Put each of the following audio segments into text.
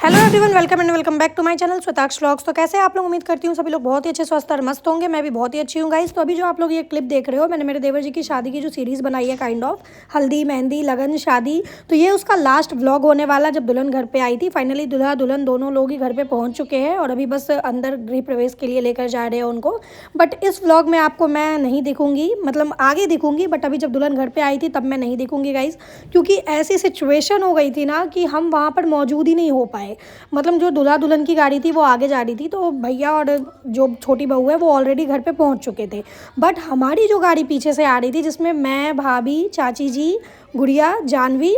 Hello everyone, welcome and welcome back to my channel Swataksh vlogs. तो कैसे आप लोग? उम्मीद करती हूँ सभी लोग बहुत ही अच्छे स्वस्थ और मस्त होंगे। मैं भी बहुत ही अच्छी हूँ गाइस। तो अभी जो आप लोग ये क्लिप देख रहे हो, मैंने मेरे देवर जी की शादी की जो सीरीज़ बनाई है, काइंड ऑफ हल्दी मेहंदी लगन शादी, तो ये उसका लास्ट व्लॉग होने वाला जब दुल्हन घर पे आई थी। फाइनली दूल्हा दुल्हन दोनों लोग ही घर पे पहुँच चुके हैं और अभी बस अंदर गृह प्रवेश के लिए लेकर जा रहे हैं उनको। बट इस व्लॉग में आपको मैं नहीं दिखूँगी, मतलब आगे दिखूँगी, बट अभी जब दुल्हन घर पर आई थी तब मैं नहीं दिखूँगी गाइज़, क्योंकि ऐसी सिचुएशन हो गई थी ना कि हम वहाँ पर मौजूद ही नहीं हो पाए। मतलब जो दूल्हा दुल्हन की गाड़ी थी वो आगे जा रही थी, तो भैया और जो छोटी बहू है वो ऑलरेडी घर पे पहुंच चुके थे। बट हमारी जो गाड़ी पीछे से आ रही थी, जिसमें मैं, भाभी, चाची जी, गुड़िया, जानवी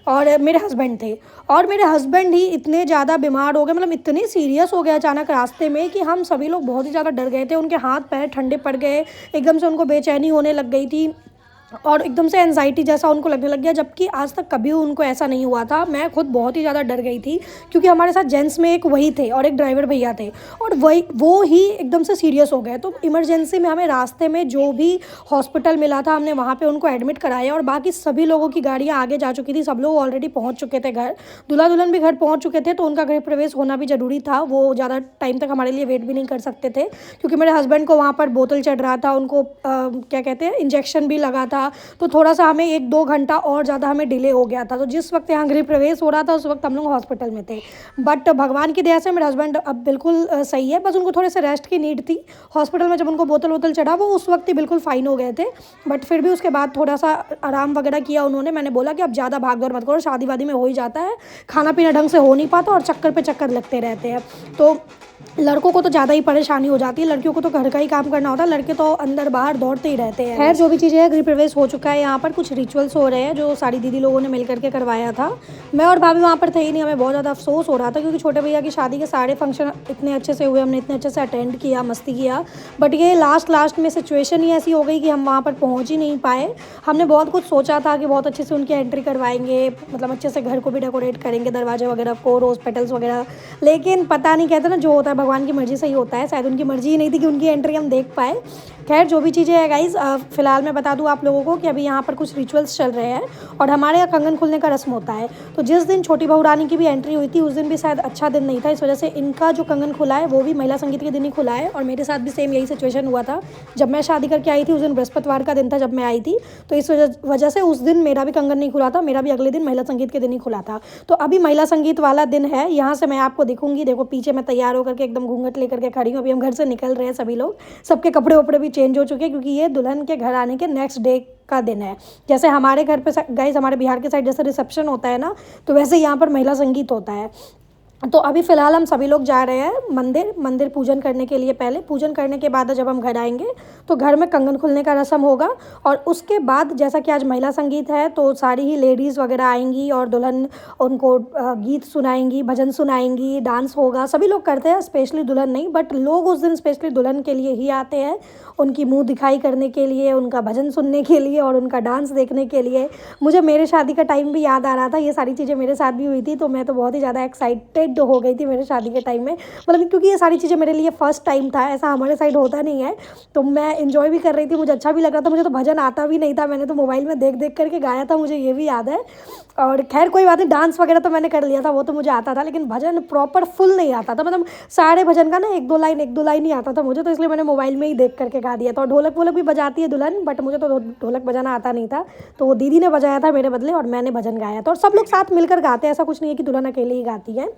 और मेरे हस्बैंड थे। और मेरे हस्बैंड ही इतने ज़्यादा बीमार हो गए, मतलब इतने सीरियस हो गए अचानक रास्ते में कि हम सभी लोग बहुत ही ज़्यादा डर गए थे। उनके हाथ पैर ठंडे पड़ गए, एकदम से उनको बेचैनी होने लग गई थी और एकदम से एनजाइटी जैसा उनको लगने लग गया, जबकि आज तक कभी उनको ऐसा नहीं हुआ था। मैं खुद बहुत ही ज़्यादा डर गई थी, क्योंकि हमारे साथ जेंट्स में एक वही थे और एक ड्राइवर भैया थे, और वो ही एकदम से सीरियस हो गए। तो इमरजेंसी में हमें रास्ते में जो भी हॉस्पिटल मिला था, हमने वहाँ पे उनको एडमिट कराया और बाकी सभी लोगों की गाड़ियाँ आगे जा चुकी थी। सब लोग ऑलरेडी पहुँच चुके थे घर, दूल्हा दुल्हन भी घर पहुँच चुके थे, तो उनका गृह प्रवेश होना भी ज़रूरी था। वो ज़्यादा टाइम तक हमारे लिए वेट भी नहीं कर सकते थे, क्योंकि मेरे हस्बैंड को वहाँ पर बोतल चढ़ रहा था, उनको क्या कहते हैं, इंजेक्शन भी लगा था। तो थोड़ा सा हमें 1-2 घंटा और ज़्यादा हमें डिले हो गया था। तो जिस वक्त यहाँ गृह प्रवेश हो रहा था उस वक्त हम लोग हॉस्पिटल में थे। बट भगवान की दया से मेरे हस्बैंड अब बिल्कुल सही है, बस उनको थोड़े से रेस्ट की नीड थी। हॉस्पिटल में जब उनको बोतल वोतल चढ़ा वो उस वक्त ही बिल्कुल फाइन हो गए थे, बट फिर भी उसके बाद थोड़ा सा आराम वगैरह किया उन्होंने। मैंने बोला कि अब ज़्यादा भाग दौड़ मत करो, शादी वादी में हो ही जाता है, खाना पीना ढंग से हो नहीं पाता और चक्कर पे चक्कर लगते रहते हैं। तो लड़कों को तो ज़्यादा ही परेशानी हो जाती है, लड़कियों को तो घर का ही काम करना होता है, लड़के तो अंदर बाहर दौड़ते ही रहते हैं। खैर जो भी चीज़ें है, गृह प्रवेश हो चुका है। यहाँ पर कुछ रिचुअल्स हो रहे हैं जो सारी दीदी लोगों ने मिल करके करवाया था। मैं और भाभी वहाँ पर थे ही नहीं, हमें बहुत ज़्यादा अफसोस हो रहा था, क्योंकि छोटे भैया की शादी के सारे फंक्शन इतने अच्छे से हुए, हमने इतने अच्छे से अटेंड किया, मस्ती किया। बट ये लास्ट में सिचुएशन ही ऐसी हो गई कि हम वहाँ पर पहुँच ही नहीं पाए। हमने बहुत कुछ सोचा था कि बहुत अच्छे से उनकी एंट्री करवाएंगे, मतलब अच्छे से घर को भी डेकोरेट करेंगे, दरवाजे वगैरह को, रोज़ पेटल्स वगैरह, लेकिन पता नहीं, कहते ना जो होता है भगवान की मर्जी से ही होता है। शायद उनकी मर्जी ही नहीं थी कि उनकी एंट्री हम देख पाए। खैर जो भी चीज़ें हैं गाइज़, फ़िलहाल मैं बता दूँ आप लोगों को कि अभी यहाँ पर कुछ रिचुअल्स चल रहे हैं और हमारे यहाँ कंगन खुलने का रस्म होता है। तो जिस दिन छोटी बहू रानी की भी एंट्री हुई थी उस दिन भी शायद अच्छा दिन नहीं था, इस वजह से इनका जो कंगन खुला है वो भी महिला संगीत के दिन ही खुला है। और मेरे साथ भी सेम यही सिचुएशन हुआ था। जब मैं शादी करके आई थी उस दिन बृहस्पतिवार का दिन था जब मैं आई थी, तो इस वजह से उस दिन मेरा भी कंगन नहीं खुला था, मेरा भी अगले दिन महिला संगीत के दिन ही खुला था। तो अभी महिला संगीत वाला दिन है, यहाँ से मैं आपको दिखूंगी। देखो पीछे मैं तैयार होकर के एकदम घूंघट लेकर के खड़ी हूँ। अभी हम घर से निकल रहे हैं सभी लोग, सबके कपड़े वपड़े भी चेंज हो चुके हैं, क्योंकि ये दुल्हन के घर आने के नेक्स्ट डे का दिन है। जैसे हमारे घर पे गाइस, हमारे बिहार के साइड जैसे रिसेप्शन होता है ना, तो वैसे यहाँ पर महिला संगीत होता है। तो अभी फ़िलहाल हम सभी लोग जा रहे हैं मंदिर पूजन करने के लिए। पहले पूजन करने के बाद जब हम घर आएंगे तो घर में कंगन खुलने का रस्म होगा, और उसके बाद जैसा कि आज महिला संगीत है तो सारी ही लेडीज़ वगैरह आएंगी और दुल्हन उनको गीत सुनाएंगी, भजन सुनाएंगी, डांस होगा। सभी लोग करते हैं, स्पेशली दुल्हन नहीं, बट लोग उस दिन स्पेशली दुल्हन के लिए ही आते हैं, उनकी मुँह दिखाई करने के लिए, उनका भजन सुनने के लिए और उनका डांस देखने के लिए। मुझे मेरे शादी का टाइम भी याद आ रहा था, ये सारी चीज़ें मेरे साथ भी हुई थी, तो मैं तो बहुत ही ज़्यादा एक्साइटेड हो गई थी मेरे शादी के टाइम में। मतलब क्योंकि ये सारी चीज़ें मेरे लिए फर्स्ट टाइम था, ऐसा हमारे साइड होता नहीं है, तो मैं इन्जॉय भी कर रही थी, मुझे अच्छा भी लग रहा था। मुझे तो भजन आता भी नहीं था, मैंने तो मोबाइल में देख करके गाया था, मुझे ये भी याद है। और खैर कोई बात नहीं, डांस वगैरह तो मैंने कर लिया था, वो तो मुझे आता था, लेकिन भजन प्रॉपर फुल नहीं आता था। मतलब सारे भजन का ना एक दो लाइन ही आता था मुझे, तो इसलिए मैंने मोबाइल में ही देख करके गा दिया था। और ढोलक वोलक भी बजाती है दुल्हन, बट मुझे तो ढोलक बजाना आता नहीं था, तो वो दीदी ने बजाया था मेरे बदले और मैंने भजन गाया था। और सब लोग साथ मिलकर गाते हैं, ऐसा कुछ नहीं है कि दुल्हन अकेले ही गाती है।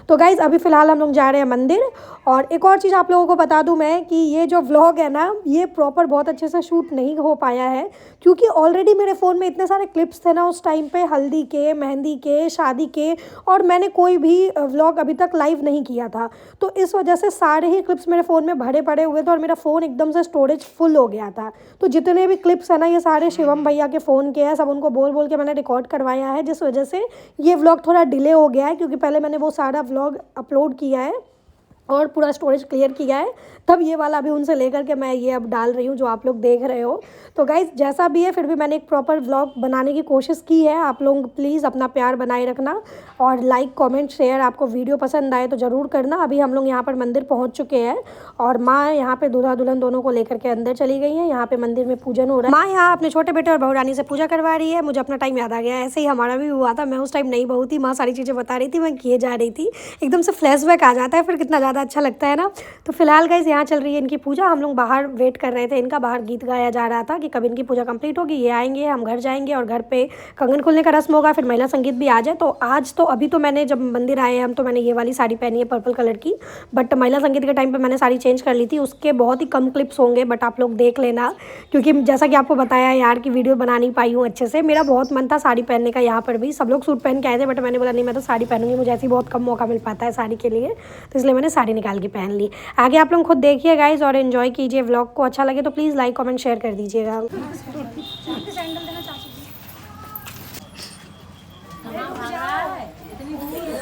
तो गाइज़ अभी फ़िलहाल हम लोग जा रहे हैं मंदिर। और एक और चीज़ आप लोगों को बता दूं मैं कि ये जो व्लॉग है ना, ये प्रॉपर बहुत अच्छे से शूट नहीं हो पाया है, क्योंकि ऑलरेडी मेरे फ़ोन में इतने सारे क्लिप्स थे ना उस टाइम पे, हल्दी के, मेहंदी के, शादी के, और मैंने कोई भी व्लॉग अभी तक लाइव नहीं किया था। तो इस वजह से सारे ही क्लिप्स मेरे फ़ोन में भरे पड़े हुए थे और मेरा फ़ोन एकदम से स्टोरेज फुल हो गया था। तो जितने भी क्लिप्स हैं ना, ये सारे शिवम भैया के फ़ोन के हैं, सब उनको बोल बोल के मैंने रिकॉर्ड करवाया है, जिस वजह से ये व्लॉग थोड़ा डिले हो गया है, क्योंकि पहले मैंने वो सारा व्लॉग अपलोड किया है और पूरा स्टोरेज क्लियर किया है, तब ये वाला अभी उनसे लेकर के मैं ये अब डाल रही हूँ जो आप लोग देख रहे हो। तो गाइज़ जैसा भी है फिर भी मैंने एक प्रॉपर व्लॉग बनाने की कोशिश की है। आप लोग प्लीज़ अपना प्यार बनाए रखना और लाइक कमेंट शेयर, आपको वीडियो पसंद आए तो ज़रूर करना। अभी हम लोग यहाँ पर मंदिर पहुँच चुके हैं और माँ यहाँ पे दूल्हा दुल्हन दोनों को लेकर के अंदर चली गई हैं। यहाँ पे मंदिर में पूजन हो रहा है। माँ यहाँ अपने छोटे बेटे और बहू रानी से पूजा करवा रही है। मुझे अपना टाइम याद आ गया, ऐसे ही हमारा भी हुआ था। मैं उस टाइम नहीं बहू थी, माँ सारी चीज़ें बता रही थी, मैं किए जा रही थी। एकदम से फ्लैशबैक आ जाता है, फिर कितना ज़्यादा अच्छा लगता है ना। तो फिलहाल गाइस यहाँ चल रही है इनकी पूजा। हम लोग बाहर वेट कर रहे थे इनका, बाहर गीत गाया जा रहा था कि कब इनकी पूजा कंप्लीट होगी, ये आएंगे, हम घर जाएंगे और घर पे कंगन खुलने का रस्म होगा, फिर महिला संगीत भी आ जाए। तो आज तो अभी तो मैंने जब मंदिर आए हम तो मैंने ये वाली साड़ी पहनी है पर्पल कलर की, बट महिला संगीत के टाइम पे मैंने साड़ी चेंज कर ली थी। उसके बहुत ही कम क्लिप्स होंगे बट आप लोग देख लेना, क्योंकि जैसा कि आपको बताया यार कि वीडियो बना नहीं पाई हूँ अच्छे से। मेरा बहुत मन था साड़ी पहनने का, यहाँ पर भी सब लोग सूट पहन के आए थे बट मैंने बोला नहीं मैं तो साड़ी पहनूंगी, मुझे ऐसी बहुत कम मौका मिल पाता है साड़ी के लिए, तो इसलिए मैंने साड़ी निकाल के पहन ली। आगे आप लोग खुद देखिए गाइज और एंजॉय कीजिए व्लॉग को। अच्छा लगे तो प्लीज़ लाइक कमेंट शेयर कर दीजिएगा।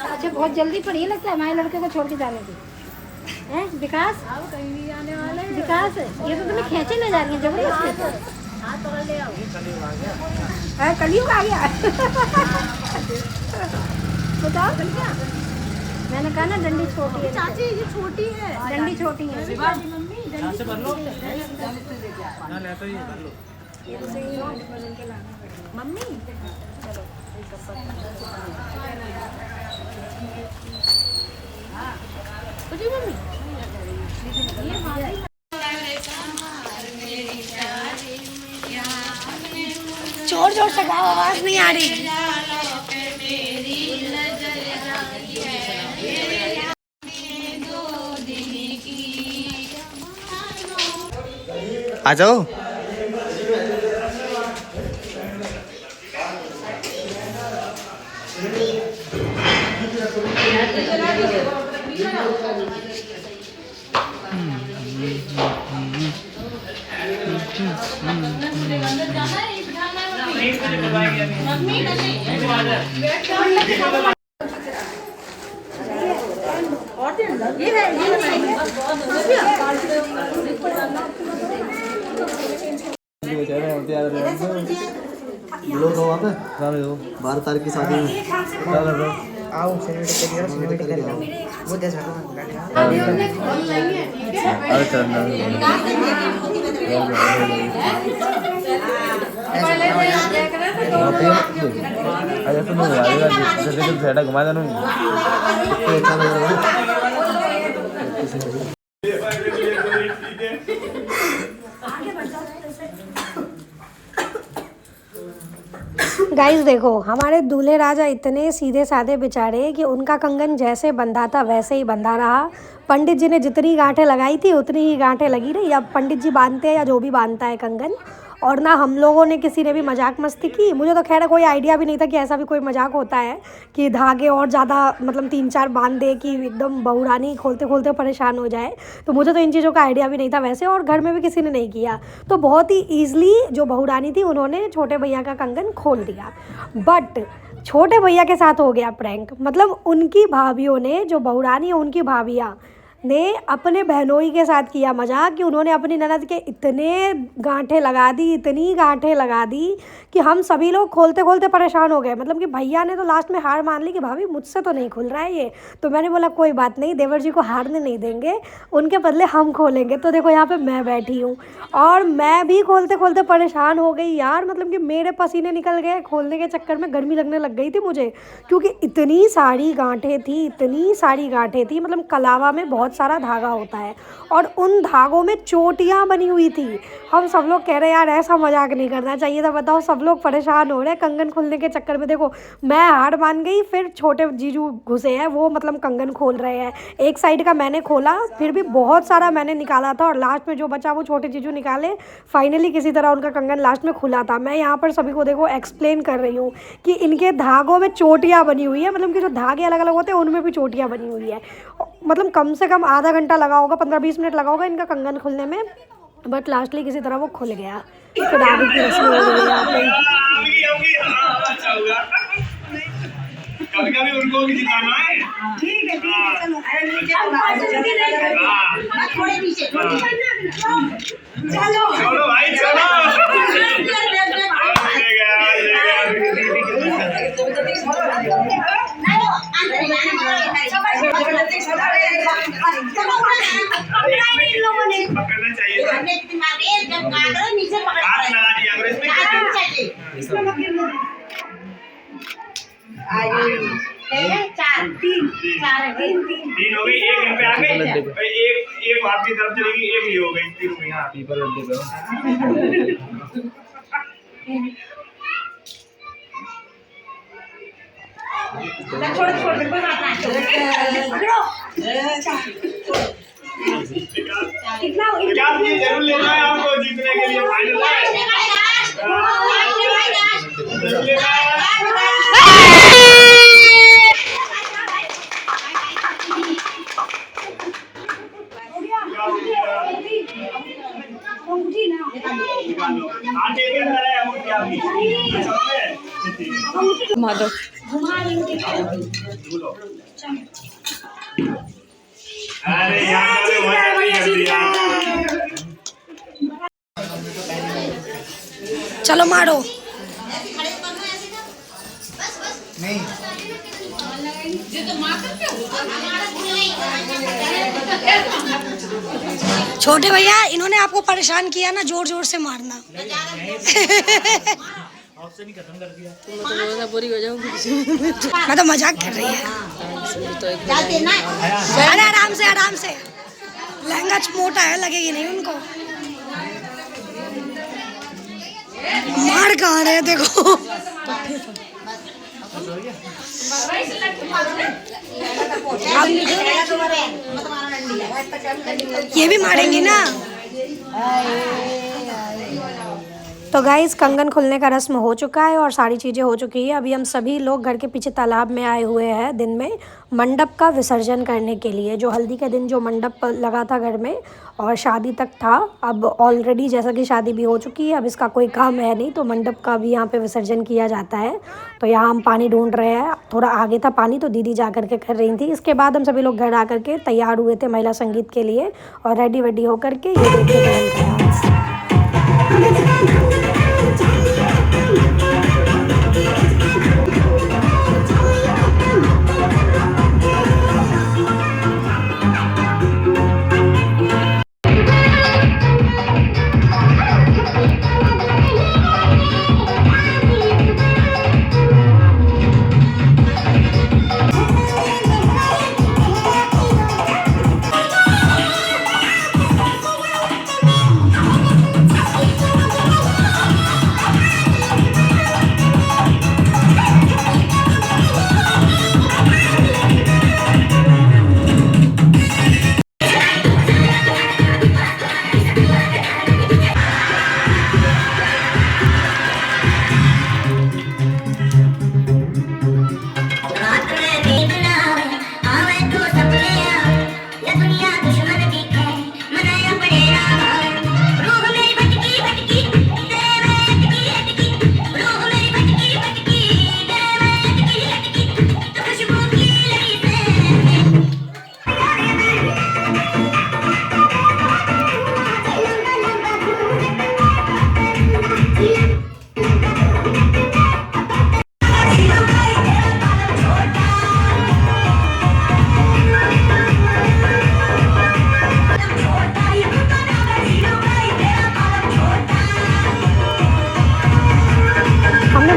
अच्छा बहुत जल्दी पड़ी है लगता है हमारे लड़के को छोड़ के जाने की है। विकास विकास ये तो तुम्हें खींचे ले जा रही है जबरदस्ती। कलयुग आ गया। बताओ मैंने कहा ना डंडी छोटी है चाची, ये छोटी है डंडी छोटी है। मम्मी जोर जोर से गाओ, आवाज नहीं आ रही। आ जाओ। लोग हो वहाँ पे 12 तारीख की शादी में आओ सिनेमेटिक कर लो वो दे सकता है घुमा देना गाइस देखो हमारे दूल्हे राजा इतने सीधे साधे बेचारे कि उनका कंगन जैसे बंधा था वैसे ही बंधा रहा। पंडित जी ने जितनी गांठें लगाई थी उतनी ही गांठें लगी रही। अब पंडित जी बांधते हैं या जो भी बांधता है कंगन, और ना हम लोगों ने किसी ने भी मजाक मस्ती की। मुझे तो खैर कोई आइडिया भी नहीं था कि ऐसा भी कोई मजाक होता है कि धागे और ज़्यादा मतलब 3-4 बांध दे कि एकदम बहुरानी खोलते खोलते परेशान हो जाए। तो मुझे तो इन चीज़ों का आइडिया भी नहीं था वैसे, और घर में भी किसी ने नहीं किया। तो बहुत ही ईजिली जो बहुरानी थी उन्होंने छोटे भैया का कंगन खोल दिया। बट छोटे भैया के साथ हो गया प्रैंक। मतलब उनकी भाभीियों ने, जो बहुरानी है उनकी भाभियाँ ने अपने बहनोई के साथ किया मजाक कि उन्होंने अपनी ननद के इतने गांठें लगा दी, इतनी गांठें लगा दी कि हम सभी लोग खोलते खोलते परेशान हो गए। मतलब कि भैया ने तो लास्ट में हार मान ली कि भाभी मुझसे तो नहीं खुल रहा है ये। तो मैंने बोला कोई बात नहीं, देवर जी को हारने नहीं देंगे, उनके बदले हम खोलेंगे। तो देखो यहाँ पे मैं बैठी हूँ और मैं भी खोलते खोलते परेशान हो गई यार। मतलब कि मेरे पसीने निकल गए खोलने के चक्कर में, गर्मी लगने लग गई थी मुझे, क्योंकि इतनी सारी गांठें थी, इतनी सारी गांठें थी। मतलब कलावा में बहुत सारा धागा होता है और उन धागों में चोटियाँ बनी हुई थी। हम सब लोग कह रहे यार ऐसा मजाक नहीं करना चाहिए था। बताओ सब लोग परेशान हो रहे हैं कंगन खुलने के चक्कर में। देखो मैं हार मान गई, फिर छोटे जीजू घुसे हैं, वो मतलब कंगन खोल रहे हैं। एक साइड का मैंने खोला, फिर भी बहुत सारा मैंने निकाला था और लास्ट में जो बचा वो छोटे जीजू निकाले। फाइनली किसी तरह उनका कंगन लास्ट में खुला था। मैं यहाँ पर सभी को देखो एक्सप्लेन कर रही हूँ कि इनके धागों में चोटियाँ बनी हुई है। मतलब कि जो धागे अलग अलग होते हैं उनमें भी चोटियाँ बनी हुई है। मतलब कम से कम आधा घंटा लगा होगा, 15-20 मिनट लगा होगा इनका कंगन खुलने में, बट लास्टली किसी तरह वो खुल गया। फिर आगे की रस्म हो गई यहाँ पे। कभी कभी उनको भी दिखाना है। ठीक है चलो। थोड़े पीछे चलो भाई चलो पकड़ना चाहिए हाथ लगा दिया करो इसमें तीन हो गई एक इन पे आ गई एक आपकी तरफ चलेगी एक ये हो गई तीन हो गई हाँ पीपर लड्डू पे छोड़ कोई बात नहीं कितना क्या जरूर लेना है आपको जीतने के लिए फाइनल माधव अरे यार चलो मारो। नहीं छोटे भैया इन्होंने आपको परेशान किया ना, जोर जोर से मारना। पूरी हो जाऊंगी मैं तो मजाक कर रही है। अरे आराम से आराम से, लहंगा मोटा है, लगेगी नहीं उनको। मार कहाँ रहे देखो। ये भी मारेंगी ना। तो गाइस कंगन खुलने का रस्म हो चुका है और सारी चीज़ें हो चुकी है। अभी हम सभी लोग घर के पीछे तालाब में आए हुए हैं दिन में मंडप का विसर्जन करने के लिए। जो हल्दी के दिन जो मंडप लगा था घर में और शादी तक था, अब ऑलरेडी जैसा कि शादी भी हो चुकी है, अब इसका कोई काम है नहीं, तो मंडप का भी यहाँ पे विसर्जन किया जाता है। तो यहाँ हम पानी ढूंढ रहे हैं, थोड़ा आगे था पानी तो दीदी जा करके कर रही थी। इसके बाद हम सभी लोग घर आ करके तैयार हुए थे महिला संगीत के लिए और रेडी वेडी होकर के ये देखते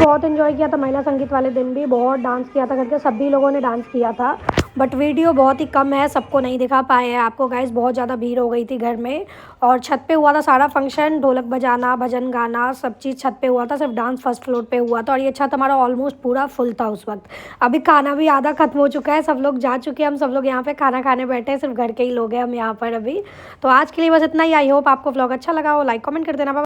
बहुत एंजॉय किया था महिला संगीत वाले दिन भी, बहुत डांस किया था करके सभी लोगों ने डांस किया था। बट वीडियो बहुत ही कम है, सबको नहीं दिखा पाए हैं आपको गाइस, बहुत ज़्यादा भीड़ हो गई थी घर में। और छत पे हुआ था सारा फंक्शन, ढोलक बजाना, भजन गाना, सब चीज़ छत पे हुआ था, सिर्फ डांस फर्स्ट फ्लोर पे हुआ था। और ये छत हमारा ऑलमोस्ट पूरा फुल था उस वक्त। अभी खाना भी आधा खत्म हो चुका है, सब लोग जा चुके हैं, हम सब लोग यहाँ पे खाना खाने बैठे हैं, सिर्फ घर के ही लोग हैं हम यहाँ पर अभी। तो आज के लिए बस इतना ही। आई होप आपको व्लॉग अच्छा लगा हो, लाइक कमेंट कर देना।